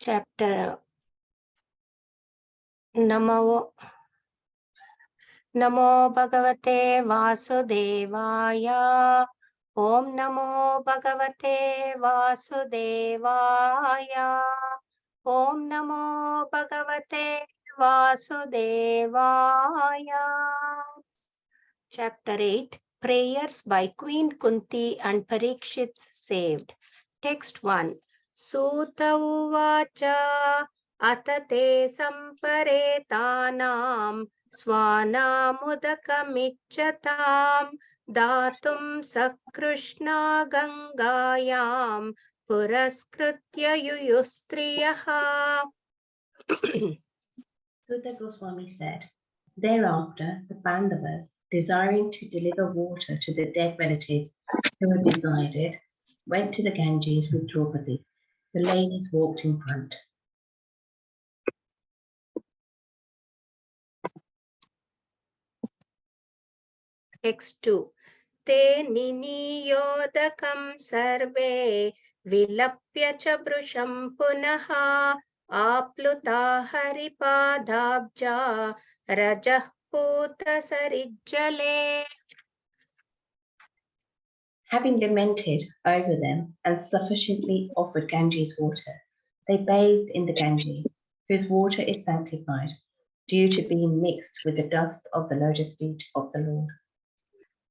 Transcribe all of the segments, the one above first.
Chapter Namo Bhagavate Vasudevaya. Om Namo Bhagavate Vasudevaya. Om Namo Bhagavate Vasudevaya. Chapter 8 Prayers by Queen Kunti and Parikshit saved. Text 1 Suta uvacha atate samparetanam svanamudakamichatam datum sakrishna gangayam puraskritya yuyustriyaha. Sutta Goswami said, thereafter the Pandavas, desiring to deliver water to the dead relatives who had decided, went to the Ganges with Draupadi. The ladies walked in front. Text 2 Te niniyodakam sarve vilapya cha brusham punaha apluta haripadabja rajah puta sarijjale. Having lamented over them and sufficiently offered Ganges water, they bathed in the Ganges, whose water is sanctified, due to being mixed with the dust of the lotus feet of the Lord.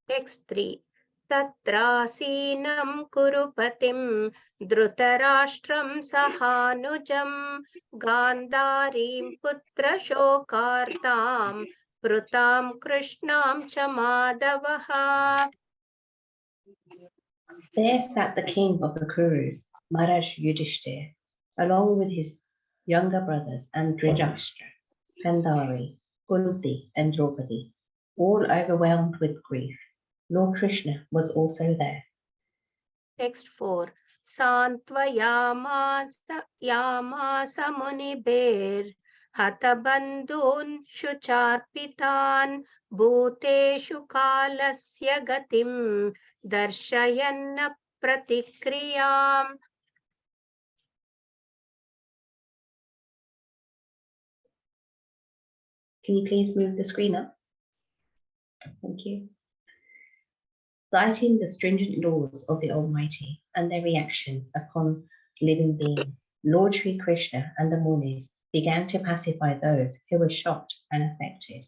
Text 3 Tatrasinam kurupatim dhrutarashtram sahanujam gandharim putra shokartam prutam krishnam cha madavaha. There sat the king of the Kurus, Maharaj Yudhishthir, along with his younger brothers and Dhritarashtra, Gandhari, Kunti, and Draupadi, all overwhelmed with grief. Lord Krishna was also there. Text 4 Santvayamasa munibir hatabandhun shucharpitan bhuteshu kalasya gatim darshayanna pratikriyam. Can you please move the screen up? Thank you. Citing the stringent laws of the Almighty and their reaction upon living being, Lord Sri Krishna and the Munis began to pacify those who were shocked and affected.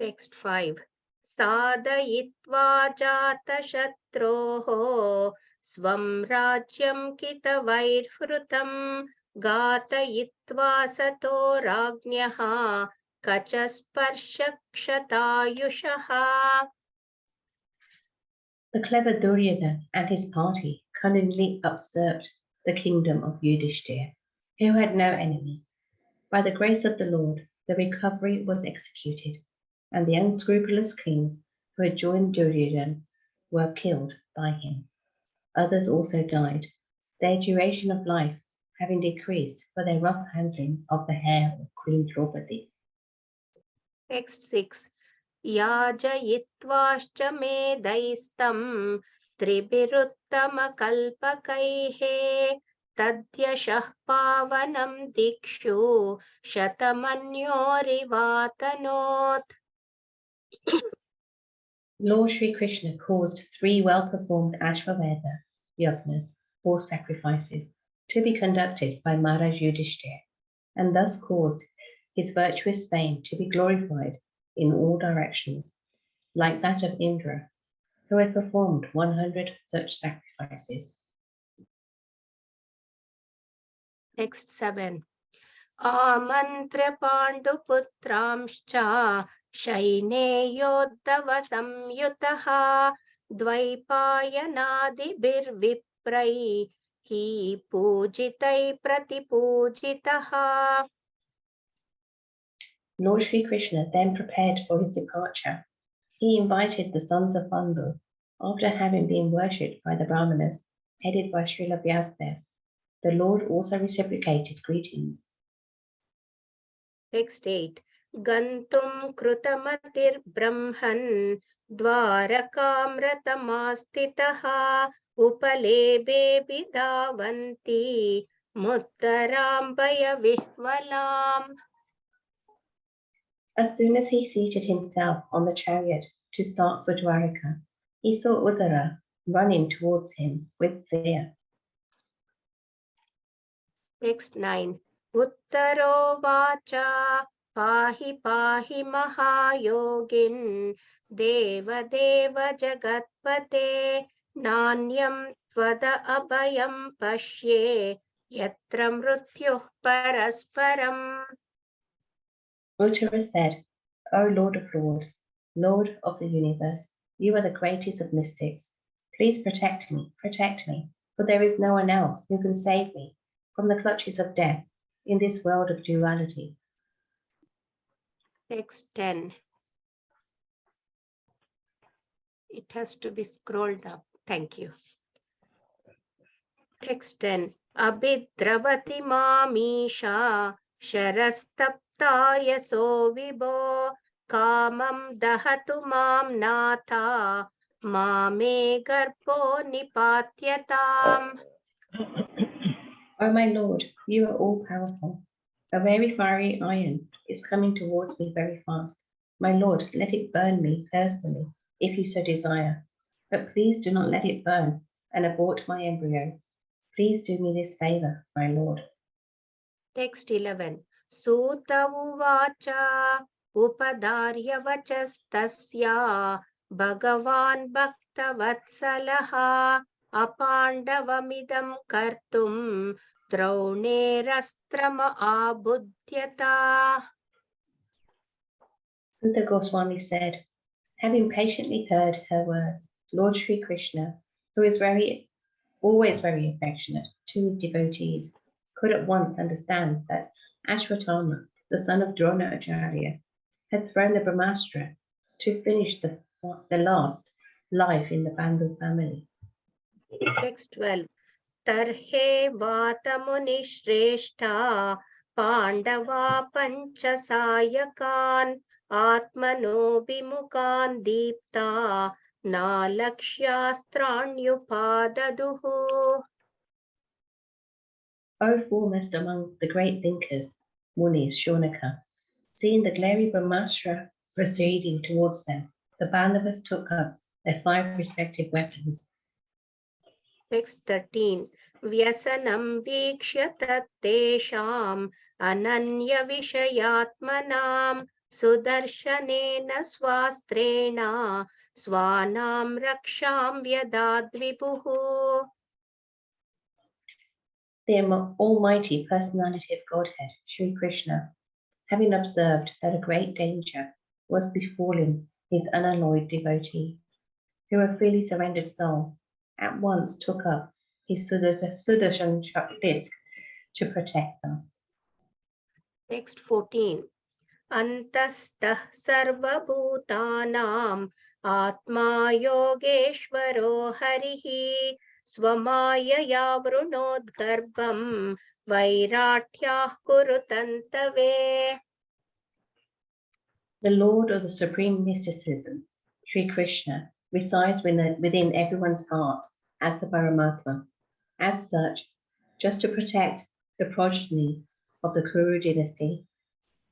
Text 5 Sadayitva jata shatroho swam rajyam kitavairhrutam gatayitva sato rajnyaha kachasparshakshata. The clever Duryodhana and his party cunningly usurped the kingdom of Yudhishthir, who had no enemy. By the grace of the Lord, the recovery was executed, and the unscrupulous kings who had joined Duryodhana were killed by him. Others also died, their duration of life having decreased for their rough handling of the hair of Queen Draupadi. Text 6 Yajayitvascha medaistam tribhiruttamakalpakaihe tadyashah pavanam dikshu shatamanyorivatanot. Lord Sri Krishna caused 3 well-performed Ashvamedha yajnas, or sacrifices, to be conducted by Maharaj Yudhishthir, and thus caused his virtuous fame to be glorified in all directions, like that of Indra, who had performed 100 such sacrifices. Text 7 Amantra Panduputramscha Shaineyoddava Samyutaha Dvaipayanadibirviprai Hi Pujitai Pratipujitaha. Lord Sri Krishna then prepared for his departure. He invited the sons of Pandu, after having been worshipped by the Brahmanas, headed by Srila Vyasadeva. The Lord also reciprocated greetings. Text 8 Gantum Krutamatir Brahman Dvarakamratamastitaha उपलेभेऽपि धावन्ति मुत्तराम्बय विह्वलाम्. As soon as he seated himself on the chariot to start for Dwaraka, he saw Uddara running towards him with fear. Text 9. Uttaro vacha pahi pahi mahayogin deva deva jagatpate nanyam tvada abhayam pashye yatra mrutyuh parasparam. Uttara said, O Lord of Lords, Lord of the universe, you are the greatest of mystics. Please protect me, for there is no one else who can save me from the clutches of death in this world of duality. Text 10. It has to be scrolled up. Thank you. Text 10. Abhidravati mamisha sharastaptaya so vibho kamam dahatu mam natha mame garpo nipatyatam. O my Lord, you are all powerful. A very fiery iron is coming towards me very fast. My Lord, let it burn me personally, if you so desire. But please do not let it burn and abort my embryo. Please do me this favor, my Lord. Text 11. Sutta uvacha upadarya vachastasya bhagavan bhaktavatsalaha apandavamidam kartum द्रौणेरस्त्रम आबुध्यता. Sutta Goswami said, having patiently heard her words, Lord Sri Krishna, who is always very affectionate to his devotees, could at once understand that Ashwatthama, the son of Drona Acharya, had thrown the Brahmastra to finish the last life in the Bandu family. Text 12. Tarhe Vatamunishreshta Pandava Panchasayakan Atmano Bimukan Deepta Nalakshyastranyupadaduhu. O foremost among the great thinkers, Munis, Shaunaka, seeing the glary Brahmastra proceeding towards them, the Pandavas took up their 5 respective weapons. Text 13. Vyasanam vikshya tattesham ananya vishayatmanam sudarshanena swastrena swanam raksham vyadadvipuhu. The almighty personality of Godhead, Sri Krishna, having observed that a great danger was befalling his unalloyed devotee, who were freely surrendered souls, at once took up his Sudarshan disc to protect them. Text 14. Antastah sarvabhutanam atma yogeshvaro harihi swamayaya vrunodgarbham vairatyah kurutantave. The Lord of the Supreme Mysticism, Sri Krishna, resides within everyone's heart as the Paramatma. As such, just to protect the progeny of the Kuru dynasty,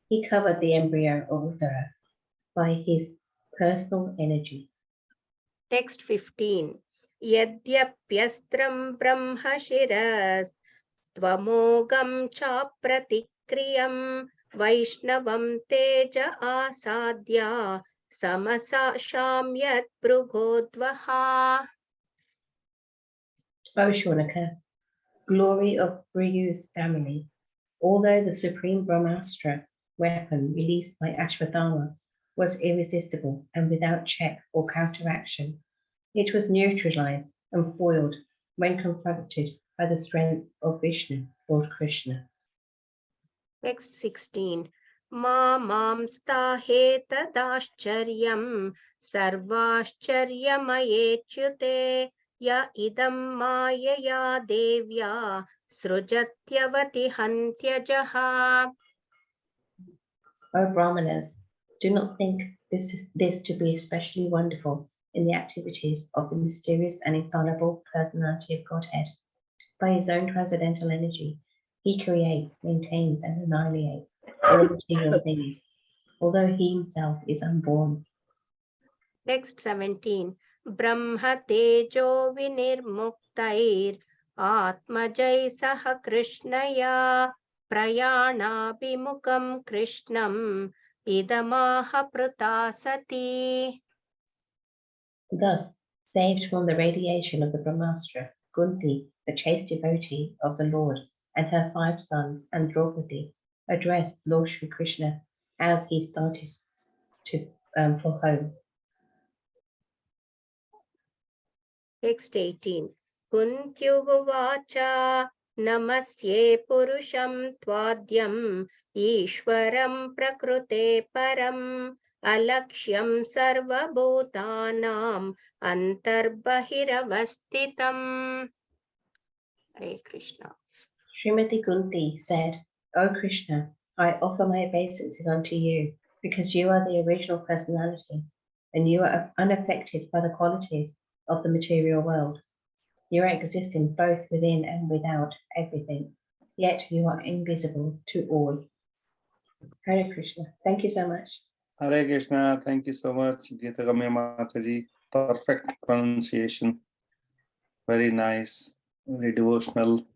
he covered the embryo of Uttara by his personal energy. Text 15. Yadyapyastram brahmashiras tvamogam chapratikriyam vaishnavam teja asadya samasashamyat prugodvaha. O Shaunaka, glory of Brigu's family, although the supreme Brahmastra weapon released by Ashwatthama was irresistible and without check or counteraction, it was neutralized and foiled when confronted by the strength of Vishnu, Lord Krishna. Text 16. Mamam stahetaदाश्चर्यं सर्वाश्चर्यमयेच्युते ya idam mayaya devya srujatyavati hantyajaha. O Brahmanas, do not think this to be especially wonderful in the activities of the mysterious and infallible personality of Godhead. By his own transcendental energy, he creates, maintains, and annihilates all material things, although he himself is unborn. Next 17. Brahma tejo vinirmuktair atmajai saha krishnaya prayana bimukam krishnam idamaha pratasati. Thus, saved from the radiation of the Brahmastra, Kunti, the chaste devotee of the Lord, and her 5 sons, and Draupadi, addressed Lord Sri Krishna as he started for home. Next 18. Kuntyuvacha namasye purusham tvadyam ishwaram prakrute param alakshyam sarva bhutanam antarbahiravastitam. Hare Krishna. Srimati Kunti said, O Krishna, I offer my obeisances unto you, because you are the original personality, and you are unaffected by the qualities of the material world. You are existing both within and without everything, yet you are invisible to all. Hare Krishna. Thank you so much. Hare Krishna. Thank you so much, Gita Gamya Mataji. Perfect pronunciation. Very nice, very devotional,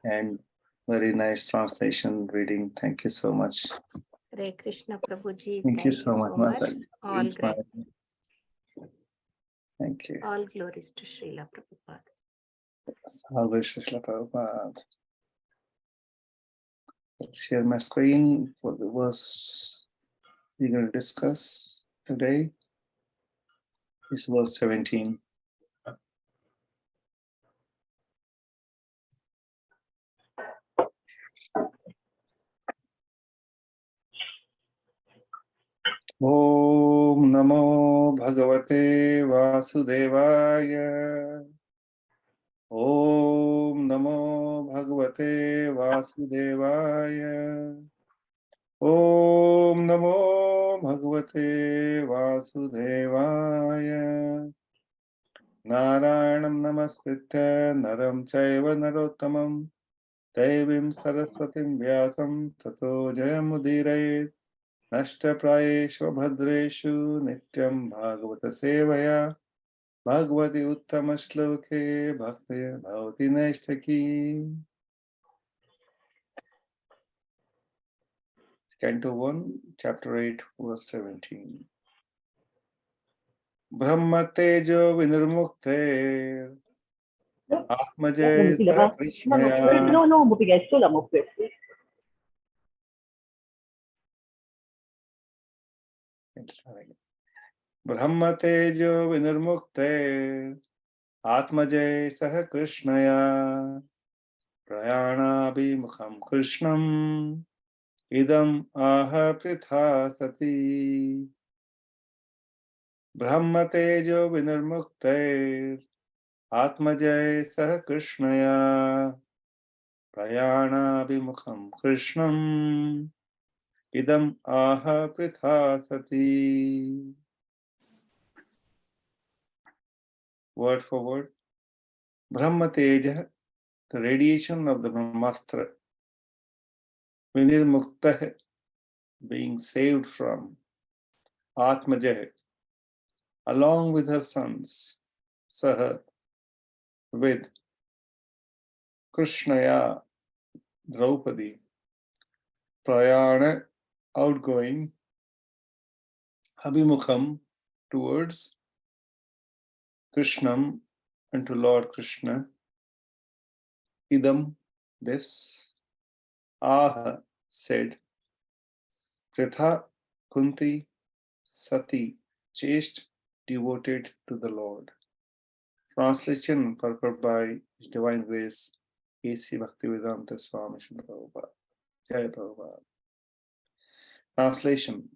and very nice translation reading. Thank you so much. Hare Krishna Prabhuji. Thank you so much, Mataji. All It's great. Thank you. All glories to Srila Prabhupada. Salvation Srila Prabhupada. I'll share my screen for the verse we're going to discuss today. It's verse 17. Om Namo Bhagavate Vasudevaya. Om Namo Bhagavate Vasudevaya. Om Namo Bhagavate Vasudevaya. Narayanam Namaskritya Naram Chaiva Narottamam Devim Saraswatim Vyasam Tato Jayamudire Nashtaprayeshu Bhadreshu Nityam Bhagavata Sevaya Bhagavati Uttama Shloke Bhakti Bhavati Neshtaki. Canto 1, Chapter 8, verse 17. Brahma Tejo Vinurmukte Atmaje Saha Krishnaya. No, bubigay. Sula mo, please. Brahma Tejo Vinurmukte Atmaje Saha Krishnaya Prayana Bhimukham Krishnam Idam Aha Pritha Sati. Brahma Tejo Vinurmukte Atmajay Saha Krishnaya Prayana Bhimukham Krishnam Idam Aha Pritha Sati. Word for word. Brahma Teja, the radiation of the Brahmastra. Vinirmukta, being saved from. Atmajay, along with her sons. Saha, with. Krishnaya, Draupadi. Prayana, outgoing. Abhimukham, towards. Krishnam, unto Lord Krishna. Idam, this. Aha, said. Pritha, Kunti, Sati, chaste, devoted to the Lord. Translation purport by His Divine Grace, A.C. Bhaktivedanta Swami Srila Prabhupada. Jai Prabhupada. Translation.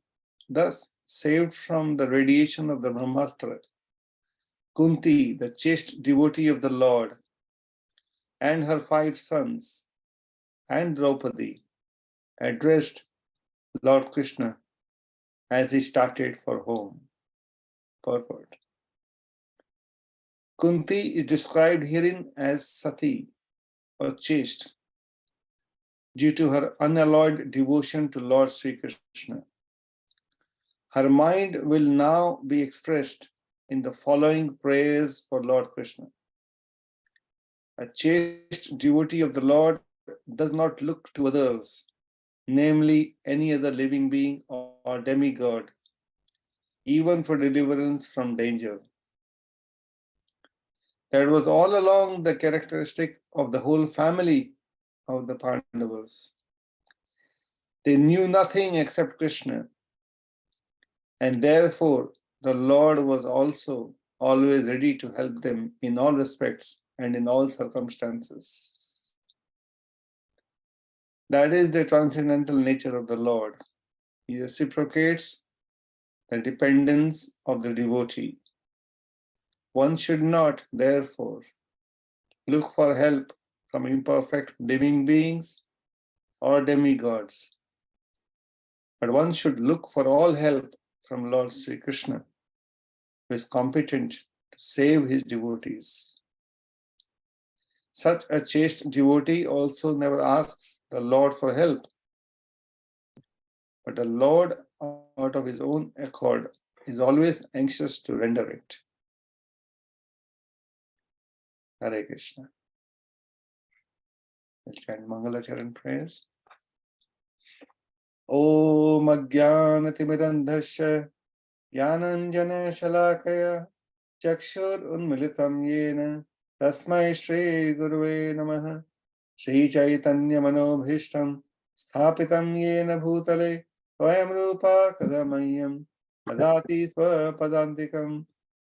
Thus, saved from the radiation of the Brahmastra, Kunti, the chaste devotee of the Lord, and her 5 sons, and Draupadi, addressed Lord Krishna as he started for home. purport. Kunti is described herein as Sati or chaste due to her unalloyed devotion to Lord Sri Krishna. Her mind will now be expressed in the following praise for Lord Krishna. A chaste devotee of the Lord does not look to others, namely any other living being or demigod, even for deliverance from danger. That was all along the characteristic of the whole family of the Pandavas. They knew nothing except Krishna, and therefore the Lord was also always ready to help them in all respects and in all circumstances. That is the transcendental nature of the Lord. He reciprocates the dependence of the devotee. One should not, therefore, look for help from imperfect living beings or demigods, but one should look for all help from Lord Sri Krishna, who is competent to save his devotees. Such a chaste devotee also never asks the Lord for help, but the Lord, out of his own accord, is always anxious to render it. Hare Krishna. We'll chant Mangalacharan prayers. Om Ajnanatimirandhasya Jnananjana Shalakaya Chakshur Unmilitam Yena Tasmai Shri Guruve Namaha Shri Chaitanya Manobhishtam Sthapitam Yena Bhutale Swayam Rupa Kadamayam Dadati Swapadantikam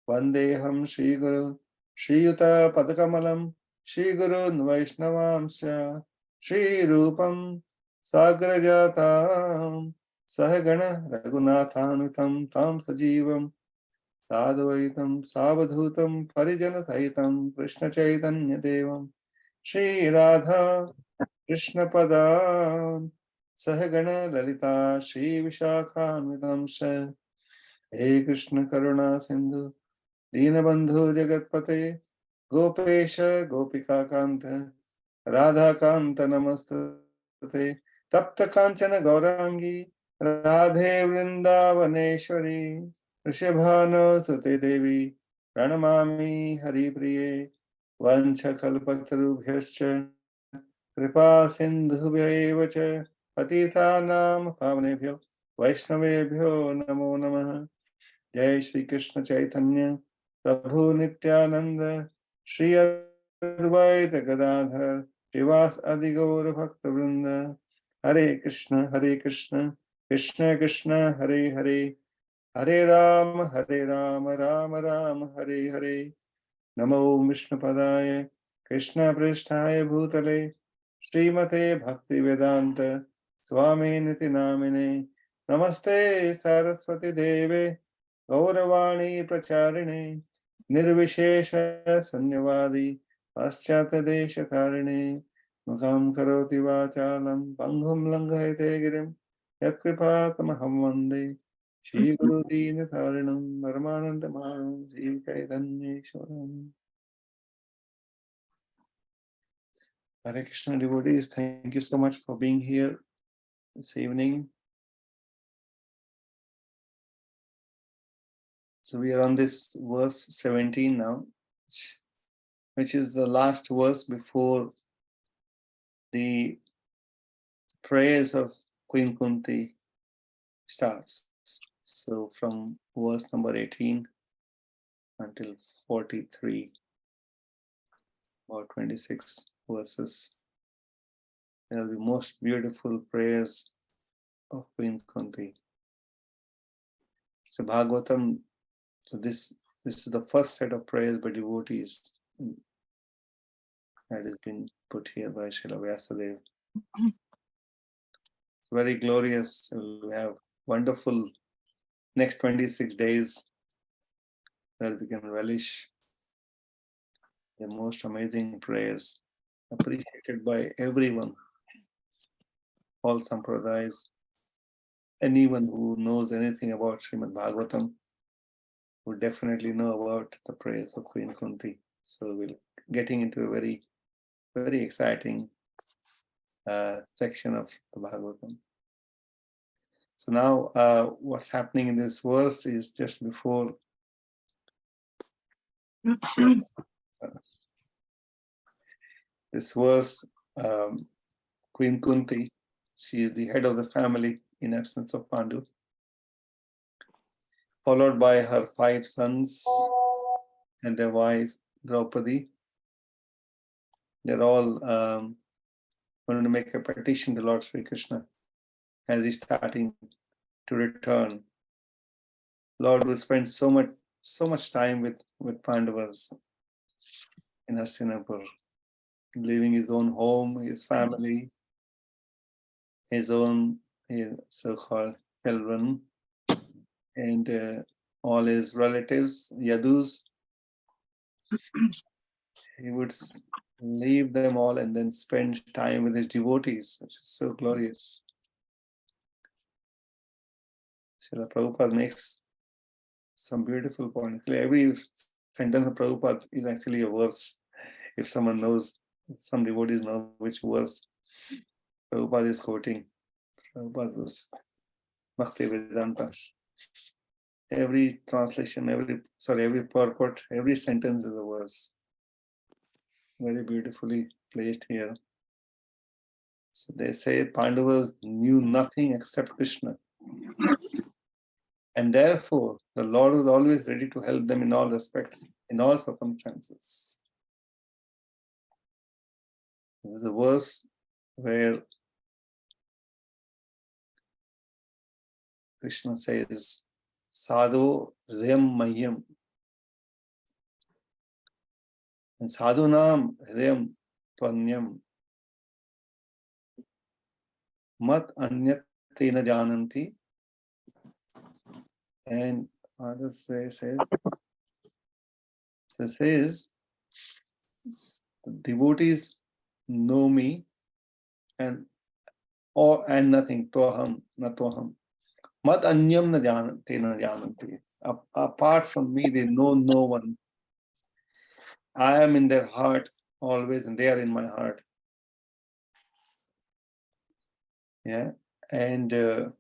Vandeham Shri Guru Shri Yuta Padakamalam Shri Guru Vaishnavamsya Shri Rupam Sagrajatam Sahagana Raghunathanutam Tam Sajivam Sadvaitam Savadhutam Parijana Sahitam Krishna Chaitanya Devam Shri Radha Krishna Padam Sahagana Lalita Shri Vishakhanvitam Sha He Krishna Karuna Sindhu Dinabandhu Jagatpate Gopesha Gopika Kanta Radha Kanta Namastate Tapta Kanchana Gaurangi Radhe Vrindavaneshwari Rishabhano Sute Devi Pranamami Hari Priye Vancha Kalpatarubhyascha Kripa Sindhubhya Evacha Patithanam Pavanebhyo Vaishnavebhyo Namo Namaha Jai Shri Krishna Chaitanya Prabhu Nityananda Shri Advaita Gadadhar Shivas Adi Gaur Bhakta Vrinda Hare Krishna Krishna Krishna Hare Hare Hare Ram Ram Ram Hare Hare Namo Vishnu Padaya Krishna Pristhaya Bhutale Srimate Bhakti Vedanta Swami Niti Namine Namaste Saraswati Deve Gauravani Pracharine Nirvishesha Sunyavadi Paschata Desha Karine Mukham Karoti Vachalam Panghum Langhayate Girim Yatkripatamaham Vande Shri Guru Dina Tharinam Paramananda Maharam Shri Chaitanyeshwaram. Hare Krishna devotees, thank you so much for being here this evening. So we are on this verse 17 now, which is the last verse before the prayers of Queen Kunti starts. So from verse number 18 until 43, or 26 verses, there will be most beautiful prayers of Queen Kunti. So Bhagavatam, so this is the first set of prayers by devotees that has been put here by Srila Vyasadeva. It's very glorious. We have wonderful next 26 days where we can relish the most amazing prayers appreciated by everyone, all sampradayas, anyone who knows anything about Srimad Bhagavatam would definitely know about the praise of Queen Kunti. So we're getting into a very, very exciting section of the Bhagavatam. So now what's happening in this verse is just before this verse, Queen Kunti, she is the head of the family in absence of Pandu, followed by her 5 sons and their wife Draupadi. They're all going to make a petition to Lord Sri Krishna as he's starting to return. Lord will spend so much time with Pandavas in Hastinapur, leaving his own home, his family, his own so-called children, and all his relatives, Yadus. He would leave them all and then spend time with his devotees, which is so glorious. Srila Prabhupada makes some beautiful points. Every sentence of Prabhupada is actually a verse. If someone knows, some devotees know which verse Prabhupada is quoting. Prabhupada was Bhakti Vedanta. Every translation, every purport, every sentence is a verse. Very beautifully placed here. So they say Pandavas knew nothing except Krishna. And therefore, the Lord was always ready to help them in all respects, in all circumstances. There's a verse where Krishna says, Sadhu Hridayam Mahyam. And Sadhunam Hridayam Tvanyam. Mat Anyat Tena Jananti. And others says, devotees know me and nothing, toham, natoham. Mat anyam na tena jananti. Apart from me, they know no one. I am in their heart always, and they are in my heart. Yeah, and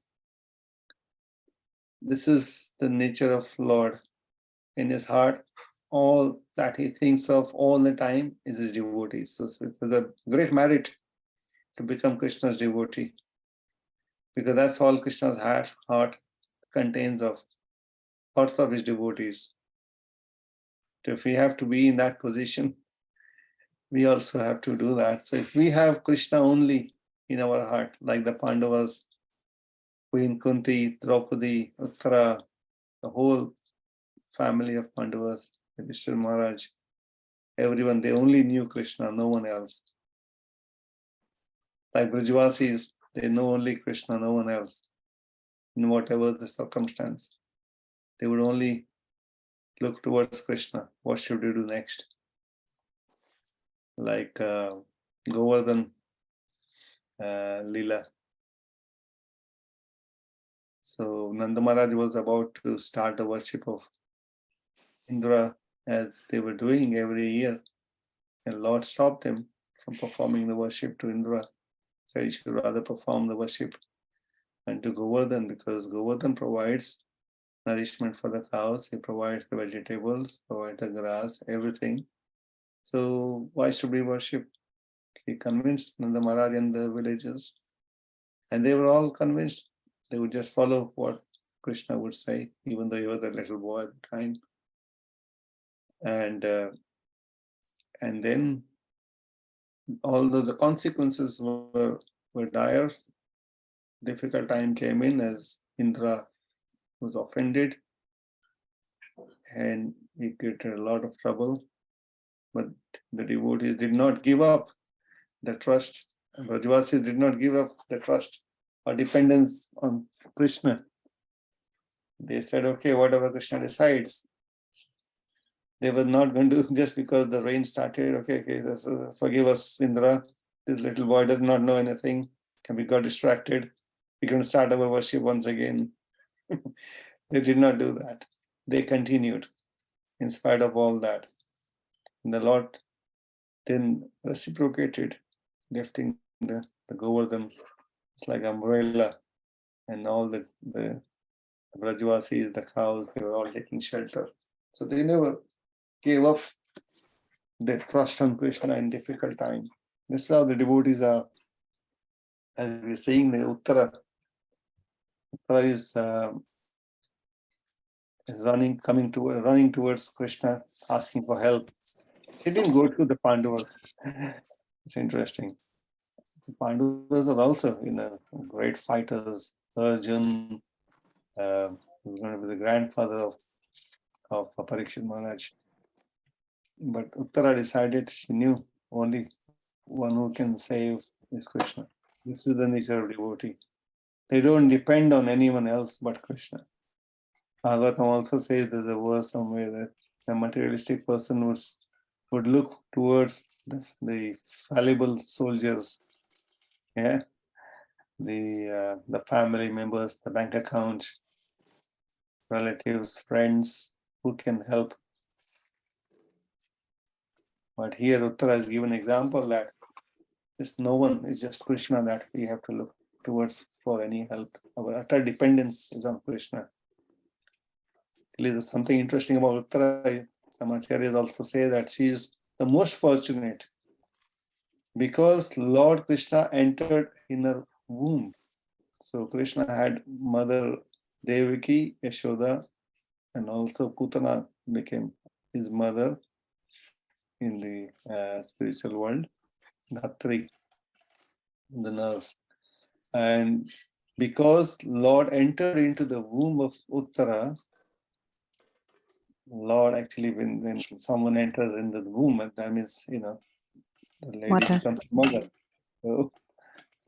this is the nature of Lord. In his heart, all that he thinks of all the time is his devotees. So it's a great merit to become Krishna's devotee, because that's all Krishna's heart contains of, thoughts of his devotees. So if we have to be in that position, we also have to do that. So if we have Krishna only in our heart, like the Pandavas, Queen Kunti, Draupadi, Uttara, the whole family of Pandavas, Yudhishthira Maharaj, everyone, they only knew Krishna, no one else. Like Brajvasis, they know only Krishna, no one else. In whatever the circumstance, they would only look towards Krishna. What should we do next? Like Govardhan Leela. So Nanda Maharaj was about to start the worship of Indra, as they were doing every year. And Lord stopped them from performing the worship to Indra. So he should rather perform the worship and to Govardhan, because Govardhan provides nourishment for the cows. He provides the vegetables, provides the grass, everything. So why should we worship? He convinced Nanda Maharaj and the villagers, and they were all convinced. They would just follow what Krishna would say, even though he was a little boy at the time. And then, although the consequences were dire, difficult time came in as Indra was offended and he created a lot of trouble. But the devotees did not give up the trust. Brajvasis did not give up the trust or dependence on Krishna. They said, okay, whatever Krishna decides. They were not going to, just because the rain started, okay, forgive us, Indra. This little boy does not know anything. And we got distracted. We're going to start our worship once again. They did not do that. they continued in spite of all that. And the Lord then reciprocated, lifting the Govardhan. It's like umbrella, and all the Brajvasis, the cows, they were all taking shelter. So they never gave up their trust on Krishna in difficult time. This is how the devotees are. As we're seeing the Uttara is running towards Krishna, asking for help. He didn't go to the Pandavas. It's interesting. The Pandavas are also, great fighters. Arjun, who's going to be the grandfather of Parikshit Maharaj. But Uttara decided she knew only one who can save is Krishna. This is the nature of devotee. They don't depend on anyone else but Krishna. Bhagavatam also says there's a verse somewhere that a materialistic person would look towards the fallible soldiers, the family members, the bank account, relatives, friends who can help. But here Uttara has given an example that there's no one, it's just Krishna that we have to look towards for any help. Our utter dependence is on Krishna. There's something interesting about Uttara. Some acharyas also say that she is the most fortunate because Lord Krishna entered in her womb. So Krishna had mother Devaki, Yashoda, and also Putana became his mother in the spiritual world, Dhatri, the nurse. And because Lord entered into the womb of Uttara, Lord actually, when someone enters into the womb, that means, the lady Mother. becomes mother. So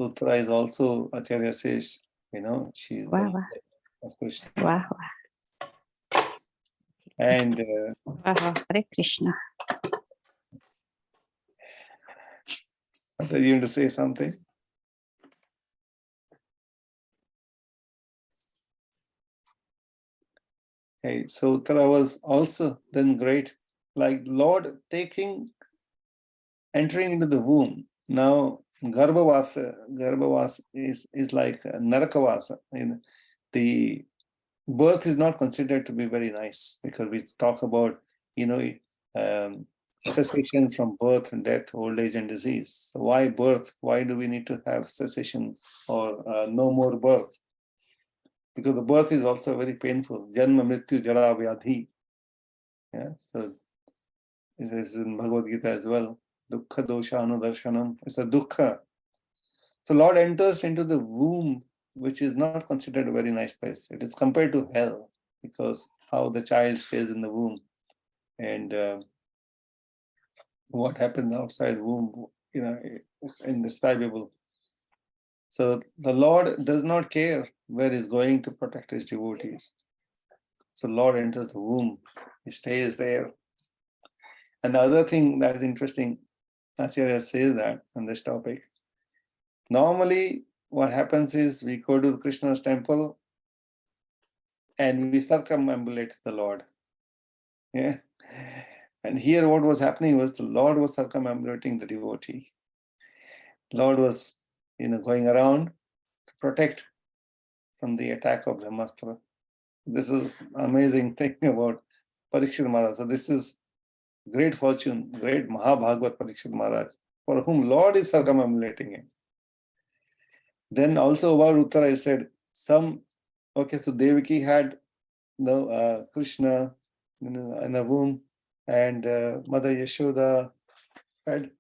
Uttara is also, Acharya says, she's Wow, the wow. mother of Krishna. Wow. And Wow. Hare Krishna. are you going to say something? Okay, so Uttara was also then great, like Lord entering into the womb. Now, Garbhavasa is like Narakavasa. The birth is not considered to be very nice because we talk about, cessation from birth and death, old age and disease. So why birth? Why do we need to have cessation or no more birth? Because the birth is also very painful. Janma, Mrityu, Jara, Vyadhi. Yeah, so it is in Bhagavad Gita as well. Dukkha dosha anudarshanam. It's a dukkha. So Lord enters into the womb, which is not considered a very nice place. It is compared to hell because how the child stays in the womb and what happens outside the womb, it's indescribable. So the Lord does not care where he's going to protect his devotees. So Lord enters the womb, he stays there. And the other thing that is interesting, Acharya says that on this topic. Normally, what happens is we go to Krishna's temple and we circumambulate the Lord. Yeah. And here what was happening was the Lord was circumambulating the devotee. Lord was, going around to protect from the attack of Brahmastra. This is amazing thing about Parikshit Maharaj. So this is great fortune, great Mahabhagavat Parikshit Maharaj, for whom Lord is circumambulating him. Then also about Uttara, I said, so Devaki had Krishna in a womb, and Mother Yashoda had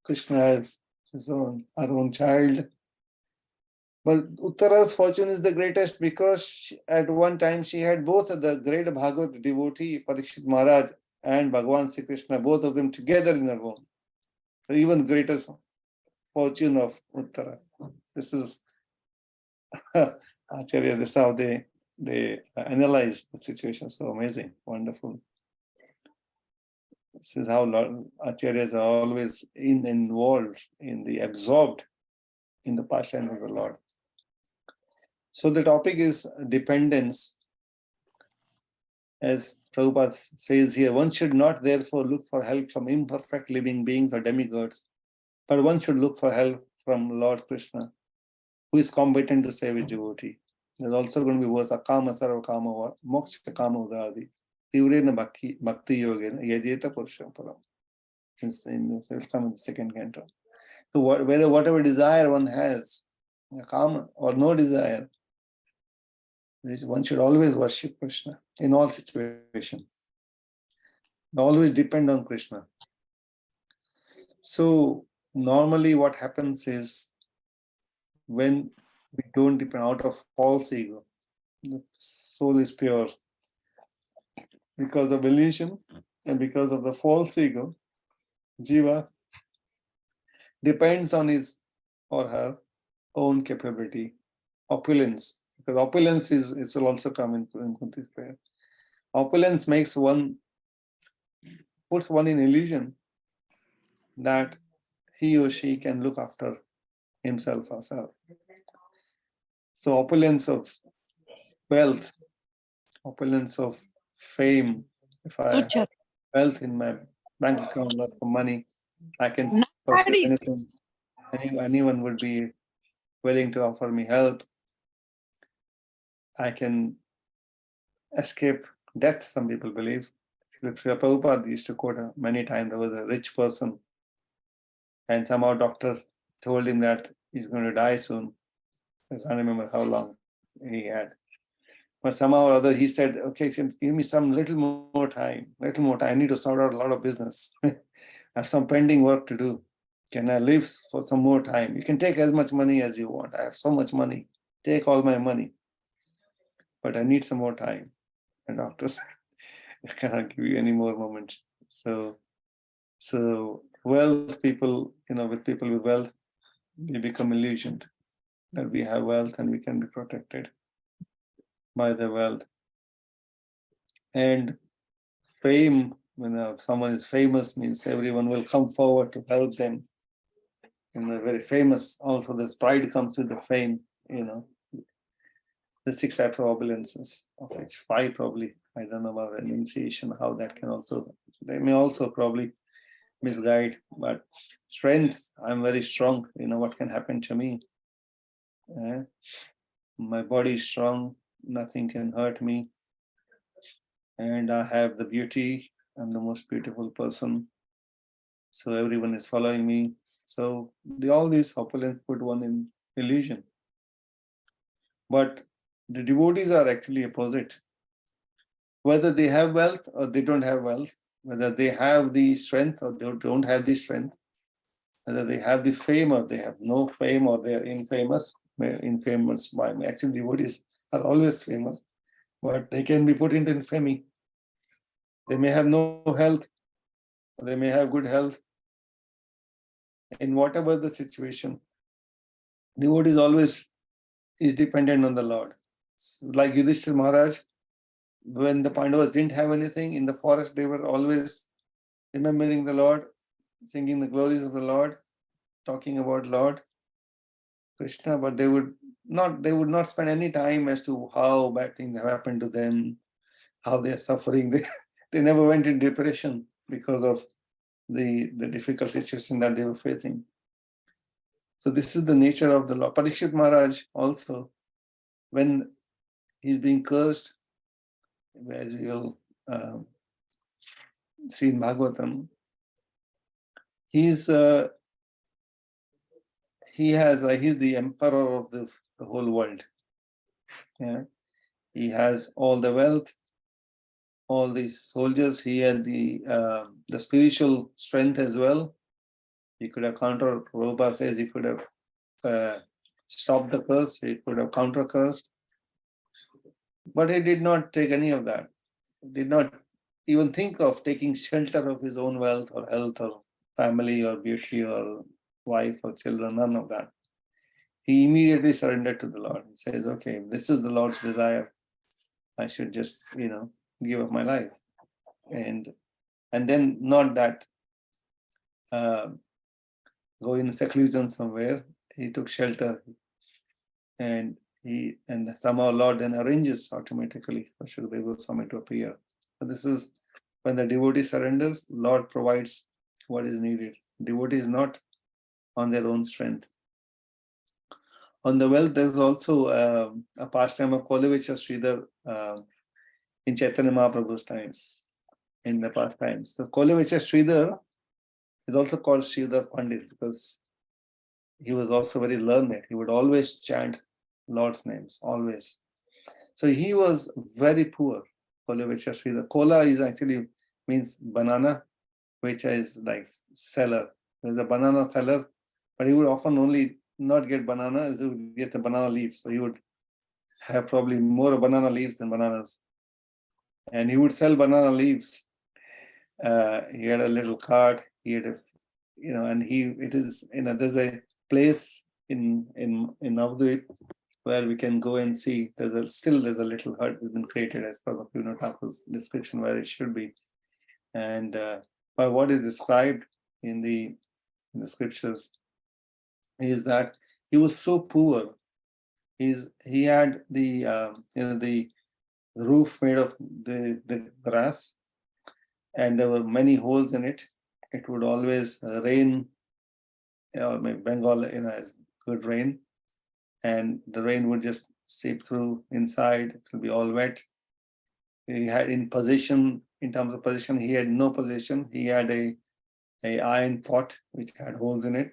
Krishna as her own child. But Uttara's fortune is the greatest because at one time she had both the great Bhagavad devotee Parikshit Maharaj and Bhagavan Sri Krishna, both of them together in her womb. So even greater fortune of Uttara. This is Acharya, this is how they analyze the situation. So amazing, wonderful. This is how Acharyas are always involved absorbed in the pastime of the Lord. So the topic is dependence. As Prabhupada says here, one should not therefore look for help from imperfect living beings or demigods, but one should look for help from Lord Krishna, who is competent to save his devotee. There's also going to be verse Akama Sarva Kama Moksha Kama Udadi. Tivrena Bhakti Yogena Yajeta Purusham Param. It will come in the second canto. So whether whatever desire one has, Kama or no desire, one should always worship Krishna in all situations. Always depend on Krishna. So normally what happens is when we don't depend out of false ego, the soul is pure. Because of illusion and because of the false ego, Jiva depends on his or her own capability, opulence. Because opulence it will also come in Kunti's prayer. Opulence puts one in illusion that he or she can look after himself or herself. So opulence of wealth, opulence of fame, if I have wealth in my bank account, lots of money, I can pursue anything. Anyone would be willing to offer me help. I can escape death, some people believe. Prabhupada used to quote many times, there was a rich person and somehow doctors told him that he's going to die soon. I can't remember how long he had. But somehow or other he said, okay, give me some little more time. I need to sort out a lot of business. I have some pending work to do. Can I live for some more time? You can take as much money as you want. I have so much money. Take all my money. But I need some more time. And doctor said, I cannot give you any more moments. So wealth people, with people with wealth, we become illusioned that we have wealth and we can be protected by the wealth. And fame, when someone is famous, means everyone will come forward to help them. And they're very famous. Also, this pride comes with the fame, The 6 types of opulences, of which 5 probably, I don't know about renunciation, how that can also, they may also probably misguide, but strength, I'm very strong, what can happen to me? My body is strong, nothing can hurt me. And I have the beauty, I'm the most beautiful person. So everyone is following me. So all these opulence put one in illusion. But the devotees are actually opposite. Whether they have wealth or they don't have wealth, whether they have the strength or they don't have the strength, whether they have the fame or they have no fame or they are infamous. Actually, devotees are always famous, but they can be put into infamy. They may have no health, or they may have good health. In whatever the situation, devotees always is dependent on the Lord. Like Yudhishthira Maharaj, when the Pandavas didn't have anything in the forest, they were always remembering the Lord, singing the glories of the Lord, talking about Lord Krishna, but they would not spend any time as to how bad things have happened to them, how they're suffering. They never went in depression because of the difficult situation that they were facing. So this is the nature of the Lord. Parikshit Maharaj also, when he's being cursed, as we will see in Bhagavatam, he's the emperor of the whole world. Yeah, he has all the wealth, all these soldiers. He had the spiritual strength as well. He could have counter. Prabhupada says he could have stopped the curse. He could have counter cursed, but he did not take any of that. He did not even think of taking shelter of his own wealth or health or family or beauty or wife or children. None of that. He immediately surrendered to the Lord. He says, okay, if this is the Lord's desire, I should just, give up my life. And then not that go in seclusion somewhere. He took shelter and and somehow Lord then arranges automatically for Shukadeva Goswami to appear. So this is when the devotee surrenders, Lord provides what is needed. Devotee is not on their own strength. On the wealth, there's also a pastime of Kolavecha Sridhar in Chaitanya Mahaprabhu's time, in the past times. So Kolavecha Sridhar is also called Sridhar Pandit because he was also very learned. He would always chant Lord's names, always. So he was very poor, Kolavecha Sridhar. Kola is actually means banana, which is like seller. There's a banana seller, but he would often only not get bananas, he would get the banana leaves. So he would have probably more banana leaves than bananas. And he would sell banana leaves. He had a little cart. He had a, and there's a place in Navadvip where we can go and see. There's a little hut that's been created as per Bhaktivinoda Thakur's description where it should be. And by what is described in the scriptures is that he was so poor. He had the roof made of the grass, and there were many holes in it. It would always rain, maybe Bengal has good rain, and the rain would just seep through inside. It would be all wet. He had in terms of position, he had no position. He had a iron pot which had holes in it.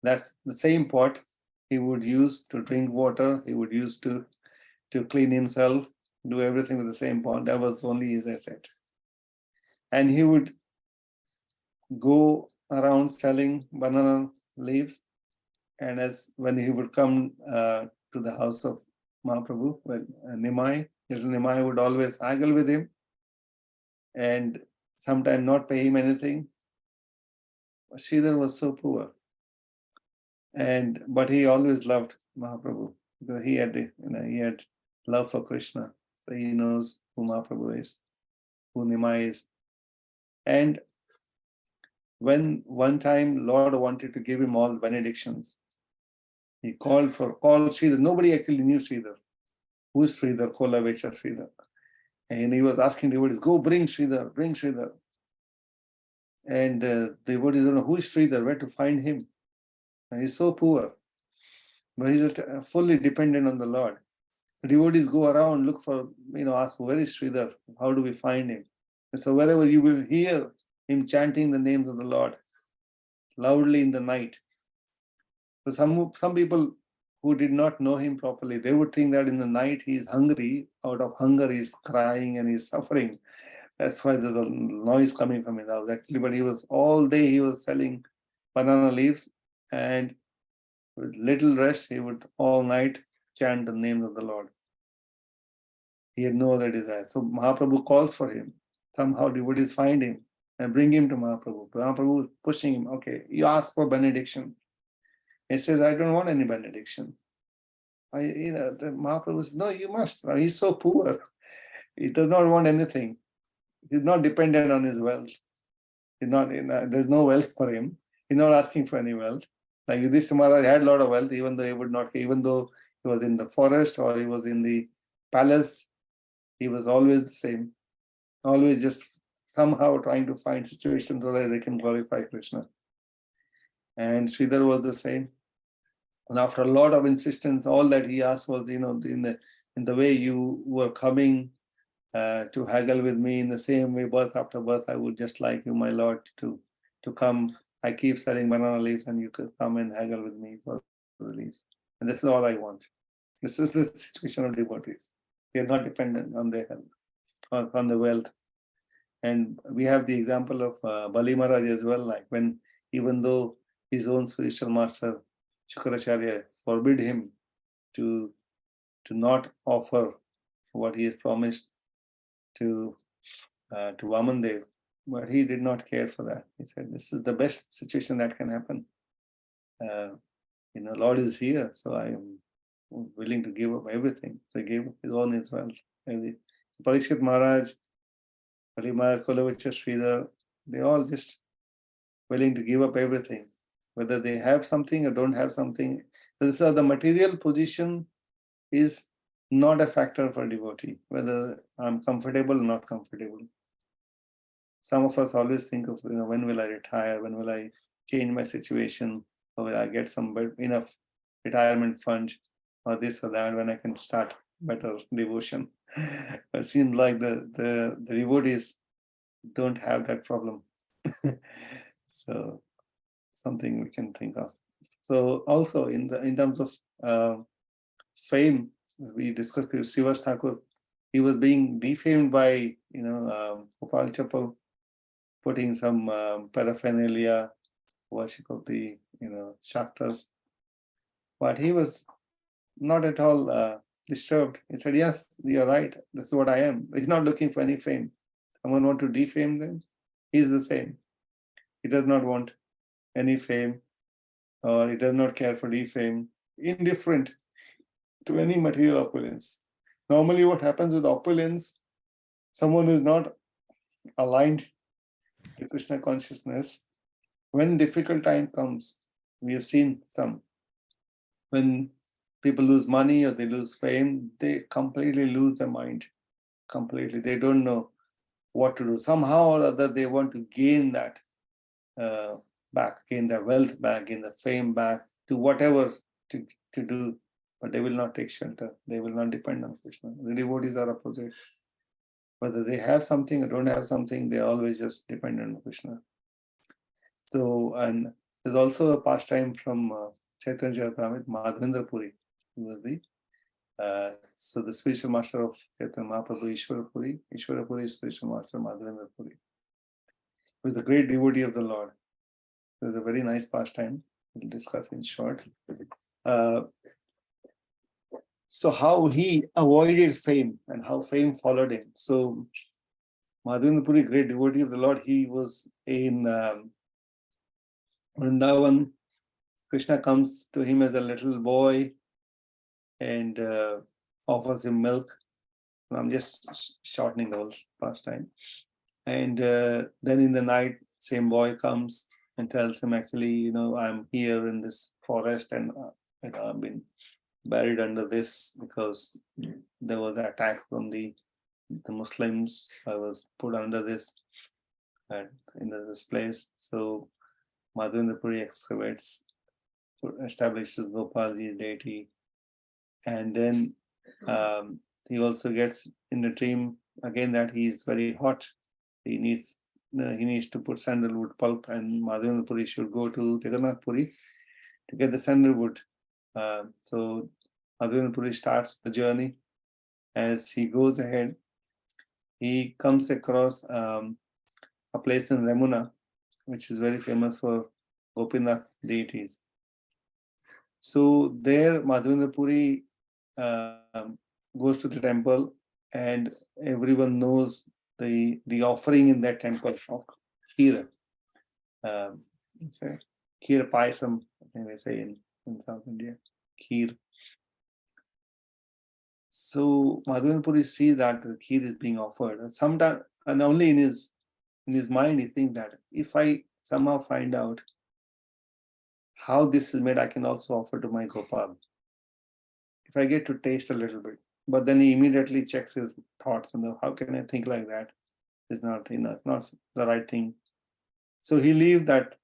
That's the same pot he would use to drink water. He would use to clean himself, do everything with the same pot. That was only his asset. And he would go around selling banana leaves. And when he would come to the house of Mahaprabhu, Nimai, little Nimai would always haggle with him and sometimes not pay him anything. Sridhar was so poor. But he always loved Mahaprabhu because he had love for Krishna. So he knows who Mahaprabhu is, who Nimai is. And when one time Lord wanted to give him all benedictions, he called Sridhar. Nobody actually knew Sridhar. Who's Sridhar? Kolavecha Sridhar. And he was asking devotees, go bring Sridhar, bring Sridhar. And the devotees don't know who is Sridhar, where to find him. And he's so poor. But he's fully dependent on the Lord. The devotees go around, look for, ask, where is Sridhar? How do we find him? And so wherever you will hear him chanting the names of the Lord loudly in the night. So some people who did not know him properly, they would think that in the night he is hungry. Out of hunger, he's crying and he's suffering. That's why there's a noise coming from his house. Actually, but all day he was selling banana leaves, and with little rest, he would all night chant the name of the Lord. He had no other desire. So Mahaprabhu calls for him. Somehow devotees find him and bring him to Mahaprabhu. Mahaprabhu is pushing him. Okay, you ask for benediction. He says, I don't want any benediction. The Mahaprabhu says, no, you must. He's so poor. He does not want anything. He's not dependent on his wealth. There's no wealth for him. He's not asking for any wealth. Like Yudhishthira Maharaj had a lot of wealth, even though he was in the forest or he was in the palace, he was always the same. Always just somehow trying to find situations where they can glorify Krishna. And Sridhar was the same. And after a lot of insistence, all that he asked was, in the way you were coming to haggle with me in the same way, birth after birth, I would just like you, my Lord, to come. I keep selling banana leaves and you could come and haggle with me for the leaves. And this is all I want. This is the situation of devotees. They are not dependent on their health, on the wealth. And we have the example of Bali Maharaj as well, like even though his own spiritual master, Shukracharya, forbid him to not offer what he has promised to Vamandev, but he did not care for that. He said, this is the best situation that can happen. Lord is here, so I am willing to give up everything. So he gave up his own as well. Parikshit Maharaj, Bali Maharaj, Kolavecha Sridhar, they all just willing to give up everything, whether they have something or don't have something. So these are the material position is not a factor for devotee, whether I'm comfortable or not comfortable. Some of us always think of, when will I retire? When will I change my situation? Or will I get some enough retirement fund or this or that when I can start better devotion? It seems like the devotees don't have that problem. So something we can think of. So also in terms of fame, we discussed with Srivas Thakur. He was being defamed by Gopal Chappal, putting some paraphernalia, worship of the Shastras. But he was not at all disturbed. He said, "Yes, you're right. This is what I am." He's not looking for any fame. Someone want to defame them? He's the same. He does not want any fame, or he does not care for defame. Indifferent to any material opulence. Normally, what happens with opulence, someone who is not aligned to Krishna consciousness, when difficult time comes, we have seen some, when people lose money or they lose fame, they completely lose their mind. Completely. They don't know what to do. Somehow or other, they want to gain that back, gain their wealth back, gain the fame back, to whatever to do. But they will not take shelter. They will not depend on Krishna. The devotees are opposite. Whether they have something or don't have something, they always just depend on Krishna. So, and there's also a pastime from Chaitanya Charitamrita, Madhavendra Puri, who was the spiritual master of Chaitanya Mahaprabhu, Ishwara Puri. Ishwara Puri is spiritual master, Madhavendra Puri. He was a great devotee of the Lord. There's a very nice pastime we'll discuss in short. So how he avoided fame and how fame followed him. So Madhavendra Puri, great devotee of the Lord, he was in Vrindavan. Krishna comes to him as a little boy and offers him milk. I'm just shortening the whole pastime. And then in the night, same boy comes and tells him, actually, I'm here in this forest and I've been buried under this because there was an attack from the Muslims. I was put under this in this place. So Madhavendra Puri excavates, establishes Gopalji deity, and then he also gets in the dream again that he is very hot. He needs to put sandalwood pulp, and Madhavendra Puri should go to Jagannath Puri to get the sandalwood. So Madhavendra Puri starts the journey. As he goes ahead, he comes across a place in Ramuna, which is very famous for Gopinath deities. So there, Madhavendra Puri goes to the temple, and everyone knows the offering in that temple of kheer. Kheer payasam, they say in South India, kheer. So Madhavendra Puri sees that the kheer is being offered, and sometimes, and only in his mind, he thinks that if I somehow find out how this is made, I can also offer to my Gopal. If I get to taste a little bit, but then he immediately checks his thoughts and how can I think like that? It's not not the right thing. So he leaves that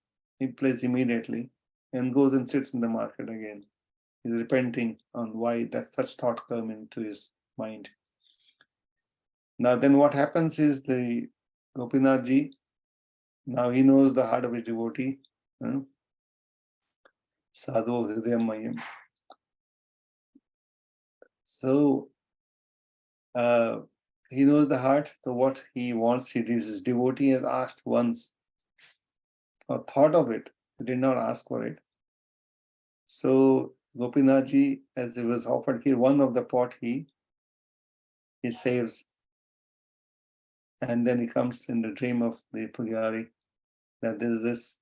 place immediately and goes and sits in the market again. He's repenting on why that such thought come into his mind. Now then what happens is the Gopinath ji, now he knows the heart of his devotee. Sadhu Hridayamayam. So he knows the heart. So what he wants, his devotee has asked once or thought of it. He did not ask for it. So Gopinath ji, as it was offered here, one of the pot he saves. And then he comes in the dream of the Pujari that there is this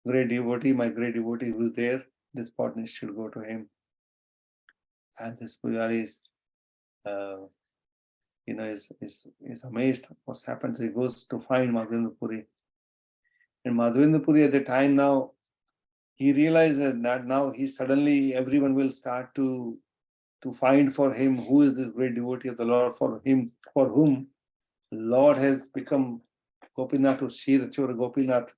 great devotee, my great devotee who's there. This pot should go to him. And this Pujari is is amazed what's happened. So he goes to find Madhavendra Puri. And Madhavendra Puri at the time now, he realizes that now everyone will start to to find for him who is this great devotee of the Lord, for whom Lord has become Gopinath to Shirachura Gopinath.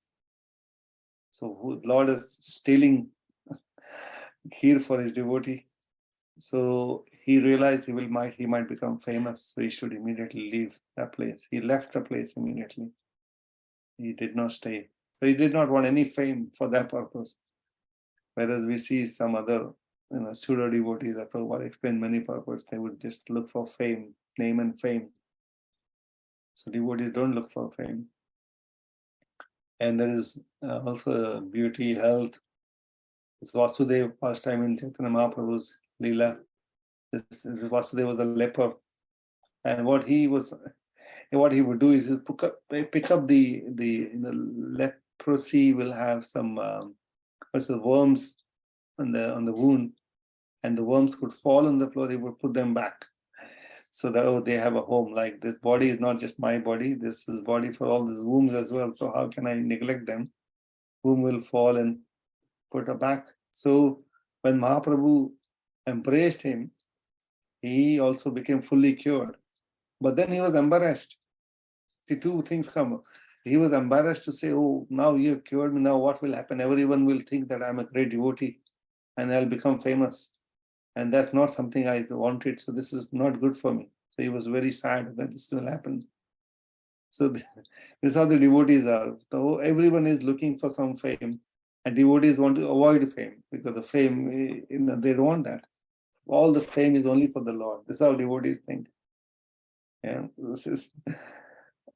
So Lord is stealing here for his devotee. So he realized he might become famous, so he should immediately leave that place. He left the place immediately. He did not stay. So he did not want any fame for that purpose. Whereas we see some other pseudo devotees, that Prabhupada explained many purposes, they would just look for fame, name and fame. So devotees don't look for fame. And there is also beauty, health. This Vasudeva pastime in Chaitanya Mahaprabhu's Leela. This Vasudeva was a leper. And what he would do is pick up the leprosy will have some worms on the wound, and the worms could fall on the floor. He would put them back, so that they have a home. Like, this body is not just my body. This is body for all these wombs as well. So how can I neglect them? Womb will fall and put her back. So when Mahaprabhu embraced him, he also became fully cured. But then he was embarrassed. The two things come. He was embarrassed to say, oh, now you have cured me. Now what will happen? Everyone will think that I'm a great devotee and I'll become famous. And that's not something I wanted. So this is not good for me. So he was very sad that this will happen. So this is how the devotees are. So everyone is looking for some fame, and devotees want to avoid fame because the fame, they don't want that. All the fame is only for the Lord. This is how devotees think. Yeah, this is,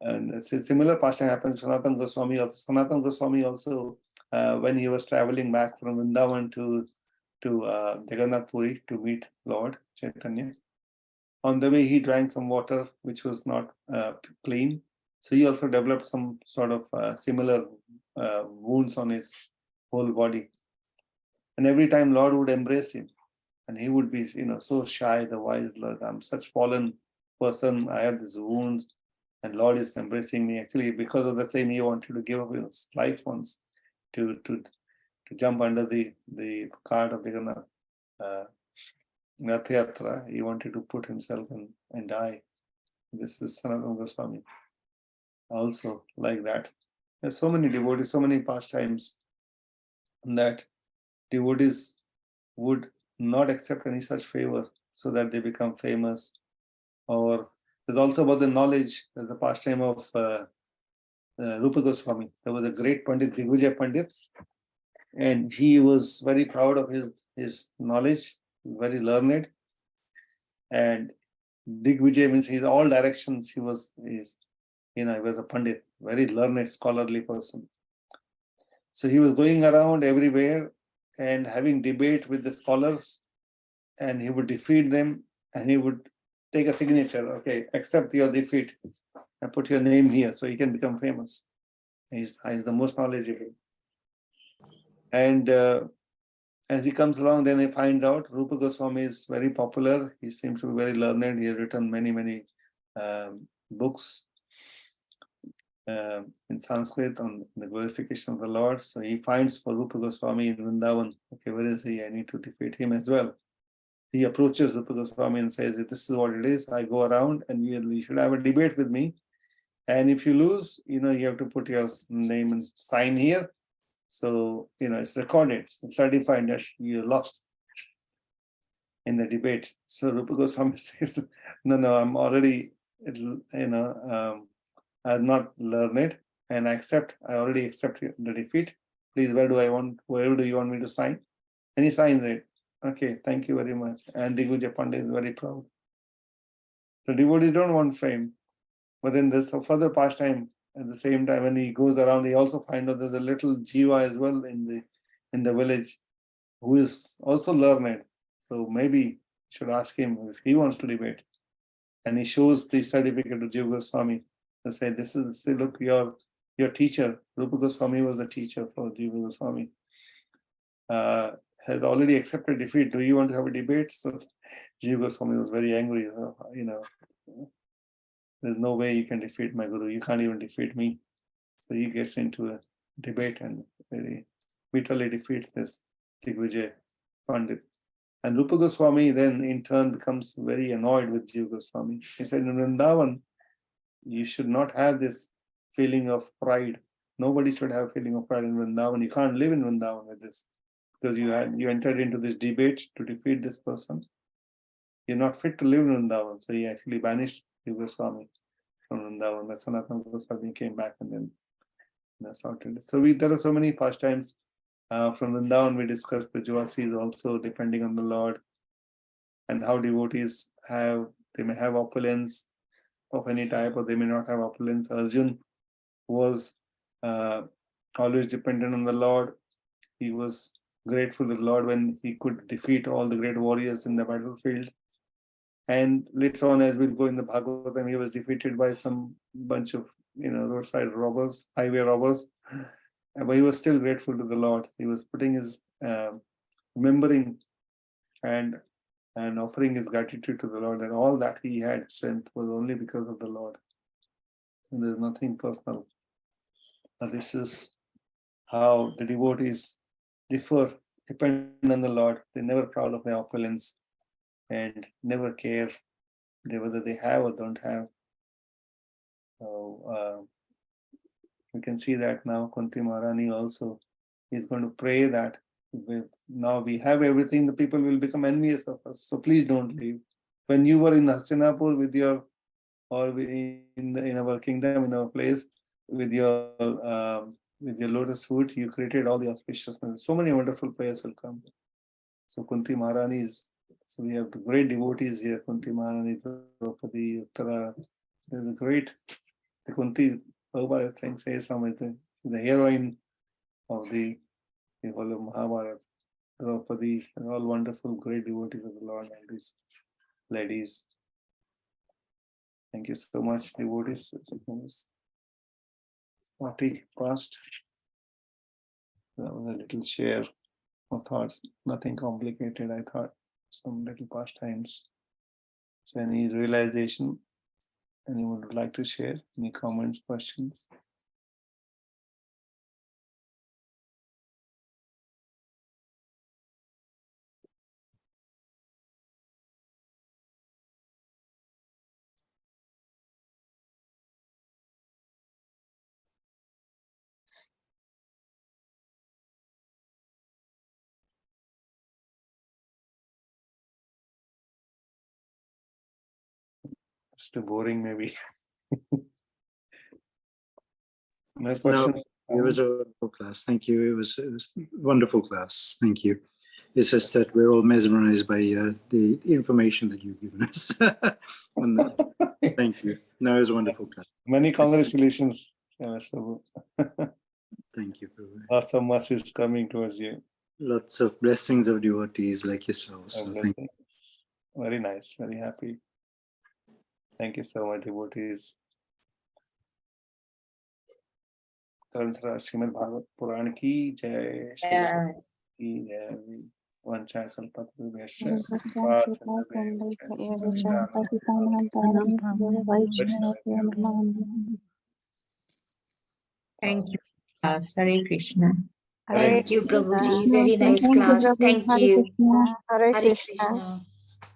and it's a similar pastime happens. Sanatana Goswami also, when he was traveling back from Vrindavan to Jagannath Puri to meet Lord Chaitanya, on the way he drank some water which was not clean. So he also developed some sort of similar wounds on his whole body. And every time Lord would embrace him, and he would be, so shy, the wise Lord, I'm such fallen person, I have these wounds, and Lord is embracing me. Actually, because of the same, he wanted to give up his life once to jump under the cart of the Nath Yatra. He wanted to put himself and die. This is Sanatana Goswami. Also like that. There's so many devotees, so many pastimes that devotees would not accept any such favor so that they become famous. Or there's also about the knowledge. There's the pastime of Rupa Goswami. There was a great Pandit, Digvijay Pandit, and he was very proud of his knowledge, very learned. And Digvijay means he's all directions. He was a Pandit, very learned, scholarly person. So he was going around everywhere and having debate with the scholars, and he would defeat them, and he would take a signature. Okay, accept your defeat and put your name here so he can become famous. He's the most knowledgeable. And as he comes along, then he finds out Rupa Goswami is very popular. He seems to be very learned. He has written many books in Sanskrit on the glorification of the Lord. So he finds for Rupa Goswami in Vrindavan. Okay, where is he? I need to defeat him as well. He approaches Rupa Goswami and says, this is what it is. I go around and you should have a debate with me. And if you lose, you have to put your name and sign here. So, it's recorded, it's certified that you lost in the debate. So Rupa Goswami says, no, I'm already, I've not learned it, and I already accept the defeat. Please, where do you want me to sign? And he signs it. Okay, thank you very much. And Digvijay Pandit is very proud. So devotees don't want fame. But then there's a further pastime at the same time. When he goes around, he also finds out there's a little jiva as well in the village who is also learned. So maybe you should ask him if he wants to debate. And he shows the certificate to Jiva Goswami and say, look, your teacher, Rupa Goswami was the teacher for Jiva Goswami, has already accepted defeat. Do you want to have a debate? So Jiva Goswami was very angry. There's no way you can defeat my guru. You can't even defeat me. So he gets into a debate and very bitterly defeats this Digvijay Pandit. And Rupa Goswami then in turn becomes very annoyed with Jiva Goswami. He said, in Vrindavan, you should not have this feeling of pride. Nobody should have a feeling of pride in Vrindavan. You can't live in Vrindavan with this, because you entered into this debate to defeat this person. You're not fit to live in Vrindavan. So he actually banished Jiva Goswami from Vrindavan. The Sanatana Goswami came back and then sorted it. So there are so many pastimes. From Vrindavan, we discussed Brajavasis also depending on the Lord, and how devotees they may have opulence of any type, or they may not have opulence. Arjun was always dependent on the Lord. He was grateful to the Lord when he could defeat all the great warriors in the battlefield. And later on, as we'll go in the Bhagavatam, he was defeated by some bunch of roadside robbers, highway robbers. But he was still grateful to the Lord. He was putting his remembering and offering his gratitude to the Lord, and all that he had strength was only because of the Lord. And there's nothing personal. This is how the devotees depend on the Lord. They're never proud of their opulence and never care whether they have or don't have. So we can see that now Kunti Maharani also is going to pray that now we have everything, the people will become envious of us. So please don't leave. When you were in Hastinapur in our kingdom, in our place, with your lotus foot, you created all the auspiciousness. So many wonderful prayers will come. So Kunti Maharani so we have the great devotees here, Kunti Maharani, Draupadi, Uttara. There's the Kunti, Prabhupada, I think, says something, the heroine of the whole of Mahabharata. Draupadi, and all wonderful, great devotees of the Lord, and these ladies. Thank you so much, devotees. 40 past. That was a little share of thoughts, nothing complicated. I thought some little pastimes. So any realization anyone would like to share? Any comments, questions? It's too boring, maybe. No question. No, it was a wonderful class. Thank you. It was a wonderful class. Thank you. It's just that we're all mesmerized by the information that you've given us. Thank you. No, it was a wonderful class. Many congratulations. Thank you. Lots of masses coming towards you. Lots of blessings of devotees like yourselves. So thank you. Very nice. Very happy. Thank you so much, devotees. Srimad Bhagavad Puran ki jai. Ki jai. Vancha kalpataruvyasya. Thank you, class. Hare Krishna. Hare Thank you, Krishna. Prabhuji. Very nice Thank you, class. Prabhu. Thank Hare you. Krishna. Hare Hare Krishna. Krishna.